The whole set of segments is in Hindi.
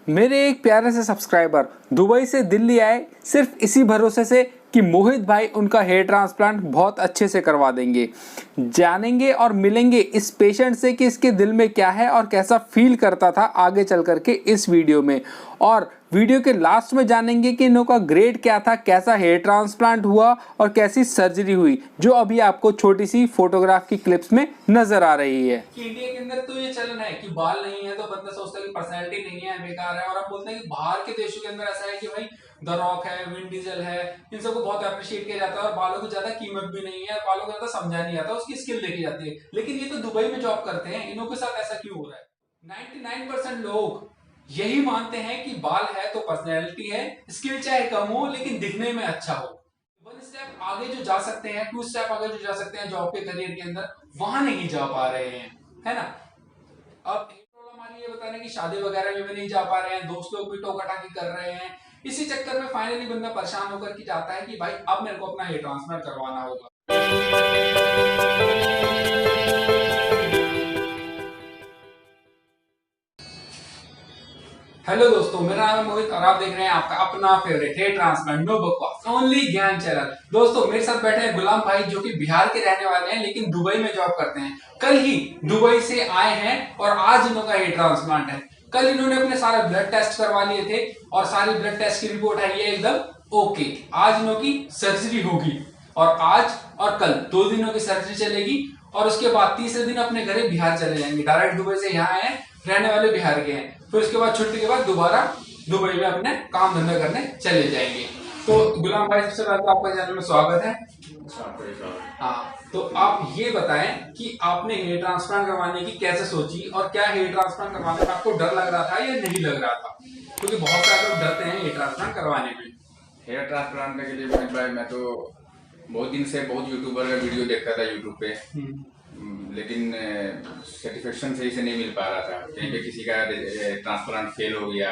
मेरे एक प्यारे से सब्सक्राइबर दुबई से दिल्ली आए सिर्फ इसी भरोसे से कि मोहित भाई उनका हेयर ट्रांसप्लांट बहुत अच्छे से करवा देंगे। जानेंगे और मिलेंगे इस पेशेंट से कि इसके दिल में क्या है और कैसा फील करता था आगे चल करके इस वीडियो में। और वीडियो के लास्ट में जानेंगे कि इनका ग्रेड क्या था, कैसा हेयर ट्रांसप्लांट हुआ और कैसी सर्जरी हुई, जो अभी आपको छोटी सी फोटोग्राफ की क्लिप्स में नजर आ रही है। कि इंडिया के अंदर तो ये चलन है कि बाल नहीं है तो बंदा सोचता है कि पर्सनैलिटी नहीं है, बेकार है। और आप बोलते हैं कि बाहर के देशों के अंदर ऐसा है कि भाई द रॉक है, विन डीजल है, इन सबको बहुत अप्रिशिएट किया जाता है और बालों की ज्यादा कीमत भी नहीं है, बालों को ज्यादा समझा नहीं आता, उसकी स्किल देखी जाती है। लेकिन ये तो दुबई में जॉब करते हैं, इनों के साथ ऐसा क्यों हो रहा है? 99% लोग यही मानते हैं कि बाल है तो पर्सनैलिटी है, स्किल चाहे कम हो लेकिन दिखने में अच्छा हो। वन स्टेप आगे जो जा सकते हैं, 2 स्टेप आगे जो जा सकते हैं जॉब के करियर के अंदर, वहां नहीं जा पा रहे हैं, है ना। अब एक प्रॉब्लम आ रही है बताने की, शादी वगैरह में भी नहीं जा पा रहे हैं, दोस्त लोग भी टोकाटाकी कर रहे हैं। इसी चक्कर में फाइनली बंदा परेशान होकर के जाता है कि भाई अब मेरे को अपना हेयर ट्रांसप्लांट करवाना होगा। हेलो दोस्तों, मेरा नाम है मोहित और आप देख रहे हैं आपका अपना फेवरेट हेयर ट्रांसप्लांट नो बकवास ओनली ज्ञान चैनल। दोस्तों मेरे साथ बैठे हैं गुलाम भाई, जो कि बिहार के रहने वाले हैं लेकिन दुबई में जॉब करते हैं। कल ही दुबई से आए हैं और आज इनका हेयर ट्रांसप्लांट है। कल इन्होंने अपने सारे ब्लड टेस्ट करवा लिए थे और सारी ब्लड टेस्ट की रिपोर्ट आई है एकदम ओके। आज इनकी सर्जरी होगी और आज और कल 2 दिनों की सर्जरी चलेगी और उसके बाद तीसरे दिन अपने घर बिहार चले जाएंगे। डायरेक्ट दुबई से यहाँ आए, रहने वाले बिहार के हैं। फिर उसके बाद छुट्टी के बाद दोबारा दुबई में अपने काम धंधा करने चले जाएंगे। तो गुलाम भाई, सबसे पहले तो आपका चैनल में स्वागत है। हाँ, तो आप ये बताएं कि आपने हेयर ट्रांसप्लांट करवाने की कैसे सोची और क्या हेयर ट्रांसप्लांट करवाने में आपको डर लग रहा था या नहीं लग रहा था? क्योंकि बहुत सारे लोग डरते हैं हेयर ट्रांसप्लांट करवाने में। हेयर ट्रांसप्लांट के लिए भाई मैं तो बहुत दिन से बहुत यूट्यूबर का वीडियो देखता था यूट्यूब पे, लेकिन सेटिस्फेक्शन सही से नहीं मिल पा रहा था। कहीं पे किसी का ट्रांसप्लांट फेल हो गया,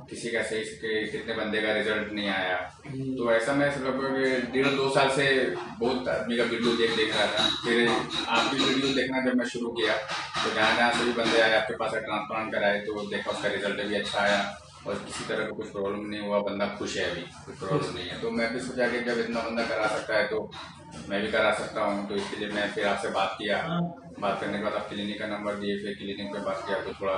किसी का सही से कितने बंदे का रिजल्ट नहीं आया। तो ऐसा मैं लगभग 1.5-2 साल से बहुत आदमी का वीडियो देख रहा था। फिर आपकी वीडियो देखना जब मैं शुरू किया तो जहाँ जहाँ सभी बंदे आए आपके पास ट्रांसप्लांट कराए तो देखा उसका रिजल्ट भी अच्छा आया और किसी तरह का कुछ प्रॉब्लम नहीं हुआ, बंदा खुश है, अभी कुछ प्रॉब्लम नहीं है। तो मैं भी सोचा कि जब इतना बंदा करा सकता है तो मैं भी करा सकता हूँ। तो इसके लिए मैं फिर आपसे बात किया। बात करने के बाद आप क्लिनिक का नंबर दिए, फिर क्लिनिक पे बात किया तो थोड़ा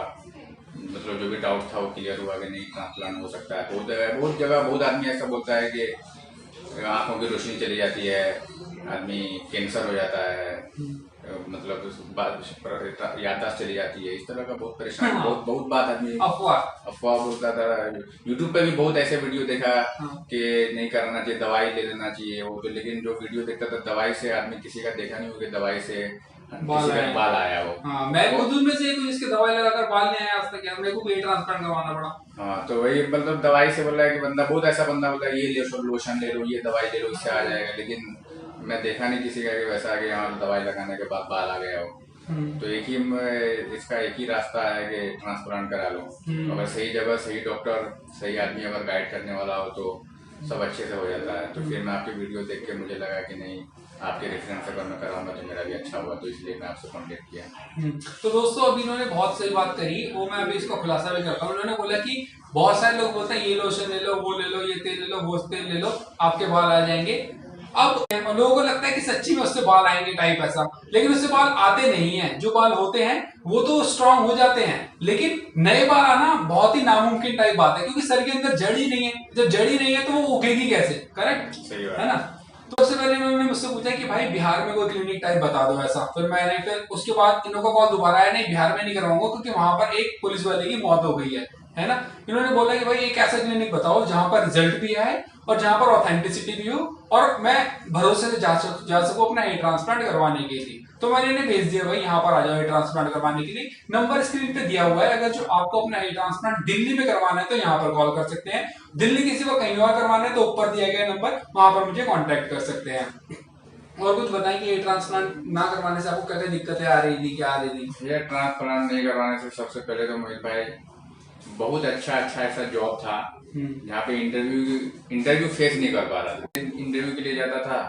मतलब जो भी डाउट था वो क्लियर हुआ कि नहीं ट्रांसप्लांट हो सकता है। बहुत जगह बहुत आदमी ऐसा बोलता है कि आँखों की रोशनी चली जाती है, आदमी कैंसर हो जाता है, मतलब याददाश्त चली जाती है, इस तरह का बहुत परेशान बहुत बात आदमी अफवाह बोलता था। यूट्यूब पे भी बहुत ऐसे वीडियो देखा कि नहीं कराना चाहिए, दवाई ले लेना चाहिए वो तो। लेकिन जो वीडियो देखता था दवाई से, आदमी किसी का देखा नहीं होगा दवाई से बाल आया वो। हाँ, मैं खुद में से जिसके दवाई लगाकर बाल नहीं आया आज तक, यार मेरे को भी ट्रांसप्लांट करवाना पड़ा। हाँ, तो वही मतलब दवाई से बोला है कि बंदा बहुत ऐसा बंदा बोला ये ले लो, लोशन ले लो, ये दवाई ले लो, इससे आ जाएगा। लेकिन मैं देखा नहीं किसी का कि वैसा कि हाँ दवाई लगाने के बाद बाल आ गया हो। तो इसका एक ही रास्ता है कि ट्रांसप्लांट करा लो। अगर सही जगह, सही डॉक्टर, सही आदमी अगर गाइड करने वाला हो तो सब अच्छे से हो जाता है। तो फिर मैं आपकी वीडियो देख के मुझे लगा कि नहीं, आपके रेफरेंस अगर मैं कराऊंगा तो मेरा भी अच्छा हुआ, तो इसलिए मैं आपसे कॉन्टेक्ट किया। तो दोस्तों अभी इन्होंने बहुत सही बात करी, वो मैं अभी इसका खुलासा भी करता हूँ। उन्होंने बोला कि बहुत सारे लोग बोलते हैं ये लोशन ले लो, वो ले लो, ये तेल ले लो, वो तेल ले लो, आपके बाल आ जाएंगे। अब लोगों को लगता है कि सच्ची में उससे बाल आएंगे टाइप ऐसा, लेकिन उससे बाल आते नहीं है। जो बाल होते हैं वो तो स्ट्रांग हो जाते हैं, लेकिन नए बाल आना बहुत ही नामुमकिन टाइप बात है, क्योंकि सर के अंदर जड़ ही नहीं है। जब जड़ ही नहीं है तो वो उगेगी कैसे? करेक्ट है ना। तो सबसे पहले उन्होंने मुझसे पूछा कि भाई बिहार में कोई क्लिनिक टाइप बता दो ऐसा। फिर उसके बाद इन्हों का कॉल दोबारा आया, नहीं बिहार में नहीं करवाऊंगा क्योंकि वहां पर एक पुलिस वाले की मौत हो गई है ना। इन्होंने बोला कि भाई एक ऐसा क्लिनिक बताओ जहां पर रिजल्ट भी आए और जहां पर ऑथेंटिसिटी भी हो और मैं भरोसे से जा सकूं अपना हेयर ट्रांसप्लांट करवाने के लिए। तो मैंने इन्हें भेज दिया, भाई यहाँ पर आ जाओ हेयर ट्रांसप्लांट करवाने के लिए। नंबर स्क्रीन पे दिया हुआ है, अगर जो आपको अपना हेयर ट्रांसप्लांट दिल्ली में करवाना है तो यहाँ पर कॉल कर सकते हैं। दिल्ली किसी को कहीं और करवाना है तो ऊपर दिया गया नंबर, वहां पर मुझे कॉन्टेक्ट कर सकते हैं। और कुछ बताएं कि हेयर ट्रांसप्लांट ना करवाने से आपको क्या क्या दिक्कतें आ रही थी, क्या आ रही थी? हेयर ट्रांसप्लांट नहीं करवाने से सबसे पहले तो मोहित भाई बहुत अच्छा ऐसा जॉब था जहाँ पे इंटरव्यू फेस नहीं कर पा रहा था। इंटरव्यू के लिए जाता था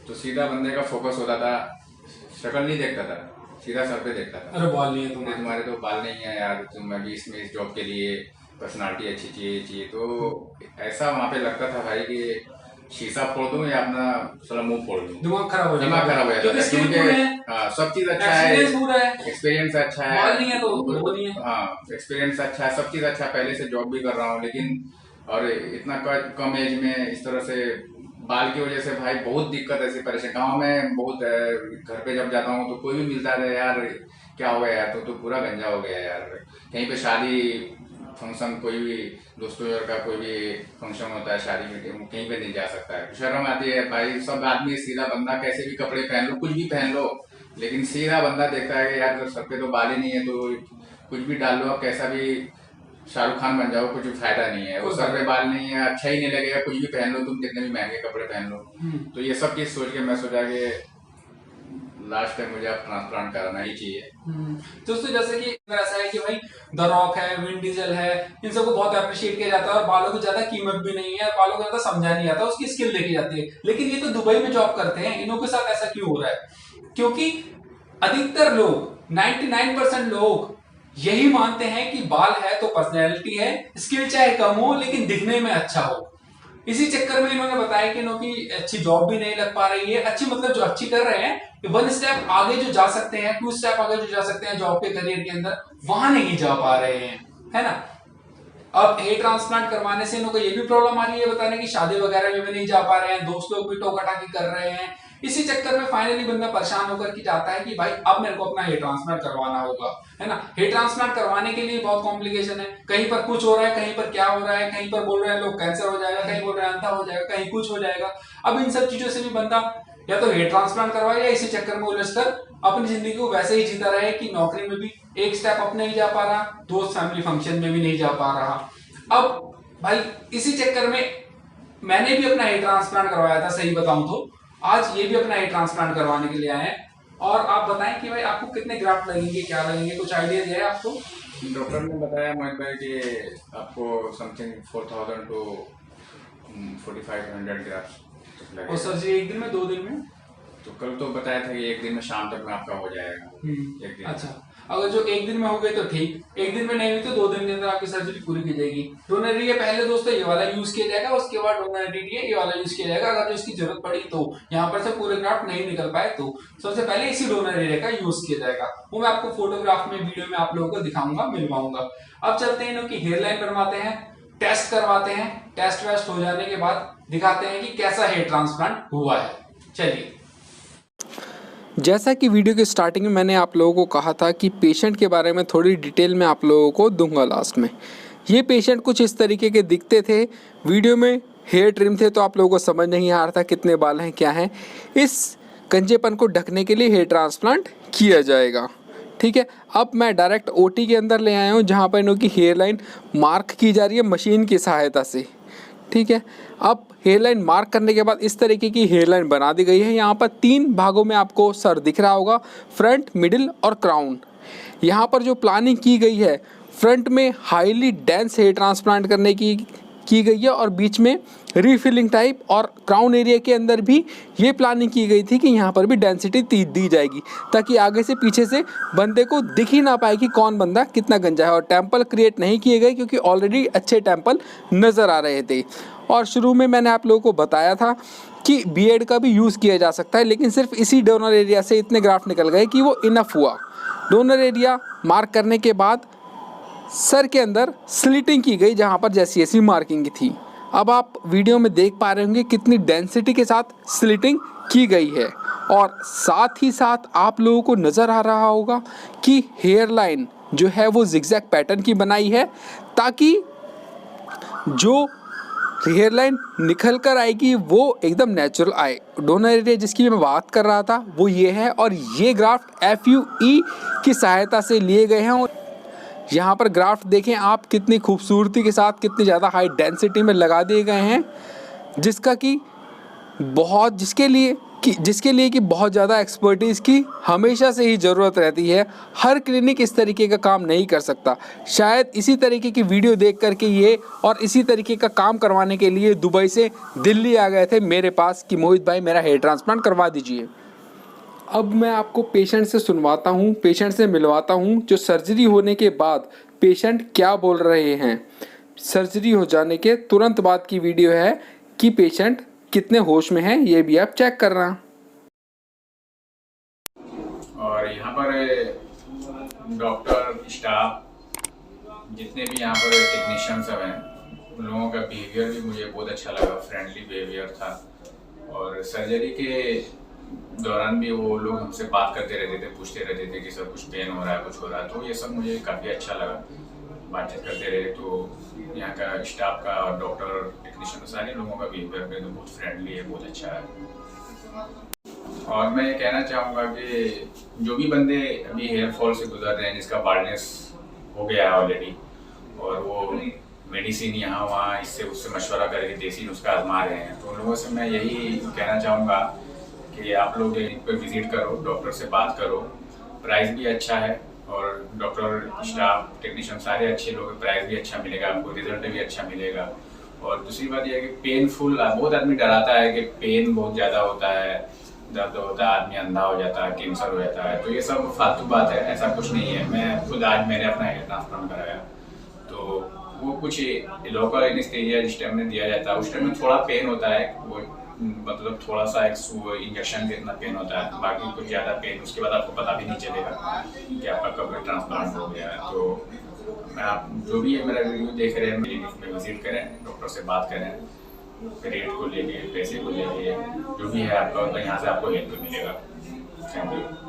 तो सीधा बंदे का फोकस होता था, शक्ल नहीं देखता था, सीधा सर पे देखता था। अरे बाल नहीं है तुम्हारे तो बाल नहीं है यार, तुम अभी इस जॉब के लिए पर्सनालिटी अच्छी चाहिए। तो ऐसा वहाँ पे लगता था भाई कि शीशा फोड़ दूं या अपना साला मुंह फोड़ दूं, दिमाग खराब हो दिमाग खराब हो जाता क्योंकि है, स्किल क्योंकि पूरे है, हाँ, सब चीज अच्छा है, एक्सपीरियंस पूरा है, एक्सपीरियंस अच्छा है, बाल नहीं है तो वो नहीं है। हाँ एक्सपीरियंस अच्छा है, सब चीज अच्छा है, पहले से जॉब भी कर रहा हूँ, लेकिन और इतना कम एज में इस तरह से बाल की वजह से भाई बहुत दिक्कत, ऐसी परेशान। गाँव में बहुत घर पे जब जाता हूँ तो कोई भी मिलता है यार क्या हो गया यार, तो पूरा गंजा हो गया यार। कहीं पे शादी फंक्शन, कोई भी दोस्तों यार का कोई भी फंक्शन होता है, शादी में कहीं पे नहीं जा सकता है, शर्म आती है भाई। सब आदमी सीधा बंदा कैसे भी कपड़े पहन लो, कुछ भी पहन लो, लेकिन सीधा बंदा देखता है कि यार सर पे तो बाल ही नहीं है, तो कुछ भी डाल लो, आप कैसा भी शाहरुख खान बन जाओ, कुछ भी फायदा नहीं है। वो सर पे बाल नहीं है, अच्छा ही नहीं लगेगा, कुछ भी पहन लो तुम, कितने भी महंगे कपड़े पहन लो। तो ये सब चीज सोच के मैं सोचा कि लास्ट टाइम मुझे अब ट्रांसप्लांट कराना ही चाहिए। दोस्तों जैसे कि ऐसा है कि भाई द रॉक है, विन डीजल है, इन सबको बहुत अप्रिशिएट किया जाता है और बालों की ज्यादा कीमत भी नहीं है, बालों को ज्यादा समझा नहीं जाता, उसकी स्किल देखी जाती है। लेकिन ये तो दुबई में जॉब करते हैं, इनों के साथ ऐसा क्यों हो रहा है? क्योंकि अधिकतर लोग 99% लोग यही मानते हैं कि बाल है तो पर्सनैलिटी है, स्किल चाहे कम हो लेकिन दिखने में अच्छा हो। इसी चक्कर में इन्होंने बताया कि इनकी अच्छी जॉब भी नहीं लग पा रही है, अच्छी मतलब जो अच्छी कर रहे हैं, वन स्टेप आगे जो जा सकते हैं, 2 स्टेप आगे जो जा सकते हैं जॉब के करियर के अंदर, वहां नहीं जा पा रहे हैं, है ना। अब हेयर ट्रांसप्लांट करवाने से इनको ये भी प्रॉब्लम आ रही है बताने की शादी वगैरह में भी नहीं जा पा रहे हैं, दोस्त लोग भी टोकाटाकी कर रहे हैं। इसी चक्कर में फाइनली बंदा परेशान होकर के जाता है कि भाई अब मेरे को अपना हेयर ट्रांसप्लांट करवाना होगा, है ना। हेयर ट्रांसप्लांट करवाने के लिए बहुत कॉम्प्लिकेशन है, कहीं पर कुछ हो रहा है, कहीं पर क्या हो रहा है, कहीं पर बोल रहे हैं लोग कैंसर हो जाएगा, कहीं बोल रहे हैं अंधा हो जाएगा, कहीं कुछ हो जाएगा। अब इन सब चीजों से भी बंदा या तो हेयर ट्रांसप्लांट करवाए या इसी चक्कर में उलझकर अपनी जिंदगी को वैसे ही जीता रहे कि नौकरी में भी एक स्टेप अप नहीं जा पा रहा, दोस्त फैमिली फंक्शन में भी नहीं जा पा रहा। अब भाई इसी चक्कर में मैंने भी अपना हेयर ट्रांसप्लांट करवाया था, सही बताऊं तो आज ये भी अपना हेयर ट्रांसप्लांट करवाने के लिए आए हैं। और आप बताएं कि भाई आपको कितने ग्राफ्ट लगेंगे, क्या लगेंगे, कुछ आइडिया दिया है आपको? डॉक्टर ने बताया मोहित भाई कि आपको समथिंग 4000 to 4500 ग्राफ्ट लगेगा। और सर्जरी एक दिन में, 2 दिन में? तो कल तो बताया था कि एक दिन में शाम तक में आपका हो जाएगा। एक दिन। अच्छा, अगर जो एक दिन में हो गए तो ठीक, एक दिन में नहीं हुई तो 2 दिन के अंदर आपकी सर्जरी पूरी की जाएगी। डोनर एरिया पहले दोस्तों ये वाला यूज किया जाएगा, उसके बाद डोनर एरिया ये वाला यूज किया जाएगा। अगर जो इसकी जरूरत पड़ी तो यहाँ पर से पूरे ग्राफ्ट नहीं निकल पाए तो सबसे पहले इसी डोनर एरिया का यूज किया जाएगा। वो मैं आपको फोटोग्राफ में, वीडियो में आप लोगों को दिखाऊंगा, मिलवाऊंगा। अब चलते हैं इनकी हेयर लाइन बनवाते हैं, टेस्ट करवाते हैं, टेस्ट वेस्ट हो जाने के बाद दिखाते हैं कि कैसा हेयर ट्रांसप्लांट हुआ है। चलिए, जैसा कि वीडियो के स्टार्टिंग में मैंने आप लोगों को कहा था कि पेशेंट के बारे में थोड़ी डिटेल में आप लोगों को दूंगा लास्ट में। ये पेशेंट कुछ इस तरीके के दिखते थे, वीडियो में हेयर ट्रिम थे तो आप लोगों को समझ नहीं आ रहा था कितने बाल हैं क्या हैं। इस गंजेपन को ढकने के लिए हेयर ट्रांसप्लांट किया जाएगा, ठीक है। अब मैं डायरेक्ट ओटी के अंदर ले आया हूँ जहाँ पर इनकी हेयर लाइन मार्क की जा रही है मशीन की सहायता से, ठीक है। अब हेयरलाइन मार्क करने के बाद इस तरीके की हेयरलाइन बना दी गई है। यहाँ पर 3 भागों में आपको सर दिख रहा होगा, फ्रंट, मिडिल और क्राउन। यहाँ पर जो प्लानिंग की गई है, फ्रंट में हाईली डेंस हेयर ट्रांसप्लांट करने की गई है और बीच में रीफिलिंग टाइप, और क्राउन एरिया के अंदर भी ये प्लानिंग की गई थी कि यहाँ पर भी डेंसिटी दी जाएगी ताकि आगे से पीछे से बंदे को दिख ही ना पाए कि कौन बंदा कितना गंजा है। और टेम्पल क्रिएट नहीं किए गए क्योंकि ऑलरेडी अच्छे टेम्पल नज़र आ रहे थे। और शुरू में मैंने आप लोगों को बताया था कि बीएड का भी यूज़ किया जा सकता है, लेकिन सिर्फ इसी डोनर एरिया से इतने ग्राफ्ट निकल गए कि वो इनफ हुआ। डोनर एरिया मार्क करने के बाद सर के अंदर स्लिटिंग की गई जहाँ पर जैसी मार्किंग थी। अब आप वीडियो में देख पा रहे होंगे कितनी डेंसिटी के साथ स्लिटिंग की गई है, और साथ ही साथ आप लोगों को नज़र आ रहा होगा कि हेयर लाइन जो है वो जिगजैग पैटर्न की बनाई है ताकि जो हेयर लाइन निकल कर आएगी वो एकदम नेचुरल आए। डोनर एरिया जिसकी मैं बात कर रहा था वो ये है, और ये ग्राफ्ट FUE की सहायता से लिए गए हैं। और यहाँ पर ग्राफ्ट देखें आप कितनी खूबसूरती के साथ, कितनी ज़्यादा हाई डेंसिटी में लगा दिए गए हैं, जिसके लिए कि बहुत ज़्यादा एक्सपर्टीज़ की हमेशा से ही ज़रूरत रहती है। हर क्लिनिक इस तरीके का काम नहीं कर सकता। शायद इसी तरीके की वीडियो देख करके ये और इसी तरीके का काम करवाने के लिए दुबई से दिल्ली आ गए थे मेरे पास कि मोहित भाई मेरा हेयर ट्रांसप्लांट करवा दीजिए। अब मैं आपको पेशेंट से सुनवाता हूँ, पेशेंट से मिलवाता हूँ जो सर्जरी होने के बाद पेशेंट क्या बोल रहे हैं। सर्जरी हो जाने के तुरंत बाद की वीडियो है कि पेशेंट कितने होश में है, ये भी आप चेक करना। और यहाँ पर डॉक्टर, स्टाफ, जितने भी यहाँ पर टेक्नीशियन सब हैं, उन लोगों का बिहेवियर भी मुझे बहुत अच्छा लगा, फ्रेंडली बिहेवियर था। और सर्जरी के दौरान भी वो लोग हमसे बात करते रहते थे, पूछते रहते थे कि सर कुछ पेन हो रहा है, कुछ हो रहा है, तो ये सब मुझे काफ़ी अच्छा लगा। बातचीत करते रहे तो यहाँ का स्टाफ का और डॉक्टर, टेक्नीशियन, सारे लोगों का बिहेवियर भी तो बहुत फ्रेंडली है, बहुत अच्छा है। और मैं ये कहना चाहूँगा कि जो भी बंदे अभी हेयर फॉल से गुजर रहे हैं, जिसका बाल्डनेस हो गया है ऑलरेडी, और वो मेडिसिन यहाँ वहाँ इससे उससे मशवरा करके देसी नुस्खा आजमा रहे हैं, तो उन लोगों से मैं यही कहना चाहूँगा कि आप लोग इन पर विजिट करो, डॉक्टर से बात करो। प्राइस भी अच्छा है और डॉक्टर, स्टाफ, टेक्नीशियन सारे अच्छे लोग, प्राइस भी अच्छा मिलेगा आपको, रिजल्ट भी अच्छा मिलेगा। और दूसरी बात यह है कि पेनफुल, बहुत आदमी डराता है कि पेन बहुत ज़्यादा होता है, दर्द होता है, आदमी अंधा हो जाता है, कैंसर हो जाता है, तो ये सब फालतू बात है, ऐसा कुछ नहीं है। मैं खुद आज मैंने अपना हेयर ट्रांसप्लांट कराया, तो वो कुछ लोकल एनेस्थीसिया जिस टाइम में दिया जाता है, उस टाइम में थोड़ा पेन होता है, वो मतलब थोड़ा सा एक इंजेक्शन के इतना पेन होता है, बाकी कुछ ज़्यादा पेन उसके बाद आपको पता भी नहीं चलेगा कि आपका कब ट्रांसप्लांट हो गया है। तो आप जो भी मेरा वीडियो देख रहे हैं, क्लिनिक में विजिट करें, डॉक्टर से बात करें, रेट को लेके, पैसे को लेके, जो भी है आपका, यहाँ से आपको हेल्प मिलेगा। Thank you.